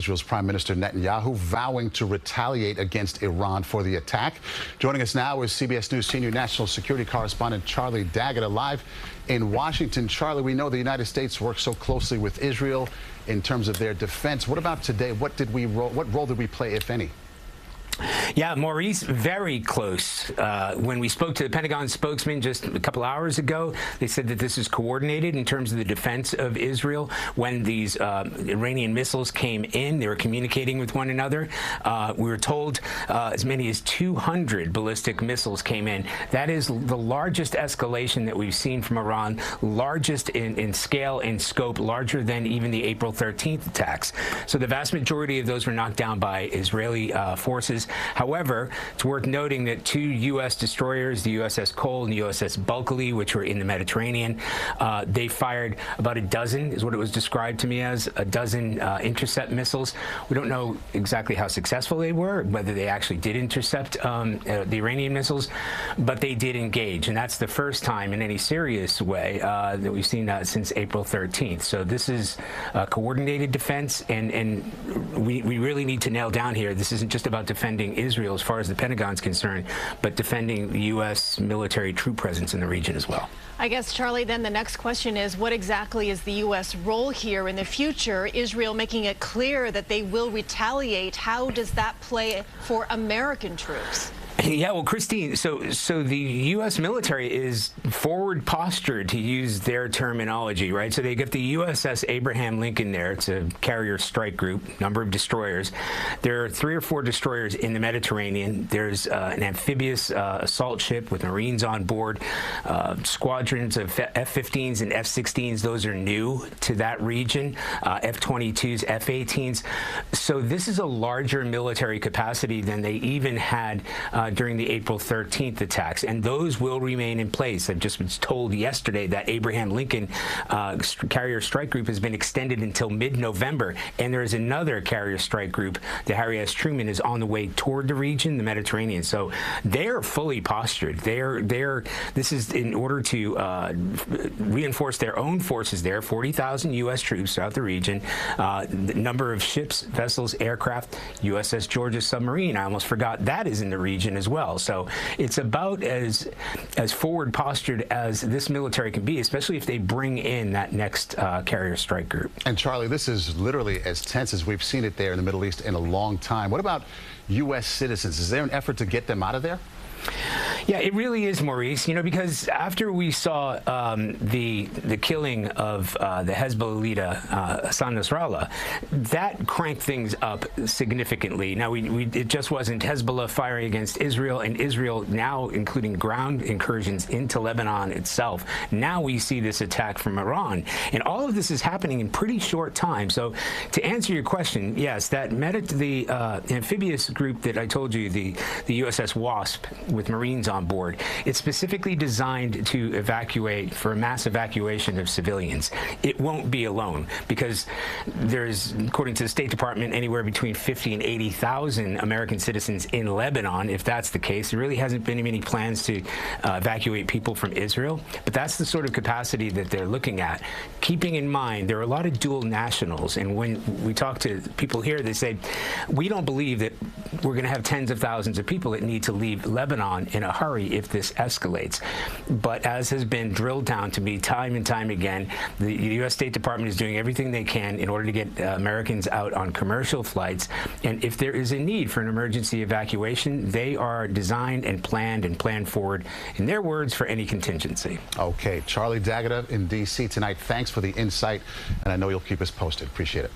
Israel's Prime Minister Netanyahu vowing to retaliate against Iran for the attack. Joining us now is CBS News senior national security correspondent Charlie D'Agata live in Washington. Charlie, we know the United States works so closely with Israel in terms of their defense. What about today? What role did we play, if any? Yeah, Maurice, very close. When we spoke to the Pentagon spokesman just a couple hours ago, they said that this is coordinated in terms of the defense of Israel. When these Iranian missiles came in, they were communicating with one another. We were told as many as 200 ballistic missiles came in. That is the largest escalation that we've seen from Iran, largest in scale and scope, larger than even the April 13th attacks. So the vast majority of those were knocked down by Israeli forces. However, it's worth noting that two U.S. destroyers, the USS Cole and the USS Bulkley, which were in the Mediterranean, they fired about a dozen, is what it was described to me as, a dozen intercept missiles. We don't know exactly how successful they were, whether they actually did intercept the Iranian missiles, but they did engage. And that's the first time in any serious way that we've seen that since April 13th. So this is coordinated defense, and we really need to nail down here, this isn't just about defending Israel as far as the Pentagon's concerned, but defending the U.S. military troop presence in the region as well. I guess, Charlie, then the next question is, what exactly is the U.S. role here in the future? Israel making it clear that they will retaliate. How does that play for American troops? Yeah, well, Christine, so the U.S. military is forward postured, to use their terminology, right? So they get the USS Abraham Lincoln there. It's a carrier strike group, number of destroyers. There are 3 or 4 destroyers in the Mediterranean. There's an amphibious assault ship with Marines on board, squadrons of F-15s and F-16s. Those are new to that region, F-22s, F-18s. So this is a larger military capacity than they even had during the April 13th attacks, and those will remain in place. I just was told yesterday that Abraham Lincoln carrier strike group has been extended until mid-November, and there is another carrier strike group, the Harry S. Truman, is on the way toward the region, the Mediterranean. So they're fully postured. This is in order to reinforce their own forces there, 40,000 U.S. troops throughout the region, the number of ships, vessels, aircraft, USS Georgia submarine, I almost forgot, that is in the region as well. So it's about as forward postured as this military can be, especially if they bring in that next carrier strike group. And Charlie, this is literally as tense as we've seen it there in the Middle East in a long time. What about U.S. citizens? Is there an effort to get them out of there? Yeah, it really is, Maurice, because after we saw the killing of the Hezbollah leader, Hassan Nasrallah, that cranked things up significantly. Now, it just wasn't Hezbollah firing against Israel, and Israel now including ground incursions into Lebanon itself. Now we see this attack from Iran, and all of this is happening in pretty short time. So to answer your question, yes, the amphibious group that I told you, the USS Wasp, with Marines on board, it's specifically designed to evacuate, for a mass evacuation of civilians. It won't be alone, because there's, according to the State Department, anywhere between 50 and 80,000 American citizens in Lebanon. If that's the case, there really hasn't been any plans to evacuate people from Israel, but that's the sort of capacity that they're looking at. Keeping in mind, there are a lot of dual nationals, and when we talk to people here, they say, we don't believe that we're going to have tens of thousands of people that need to leave Lebanon in a hurry if this escalates. But as has been drilled down to me time and time again, the U.S. State Department is doing everything they can in order to get Americans out on commercial flights. And if there is a need for an emergency evacuation, they are designed and planned forward, in their words, for any contingency. Okay, Charlie D'Agata in D.C. tonight. Thanks for the insight, and I know you'll keep us posted. Appreciate it.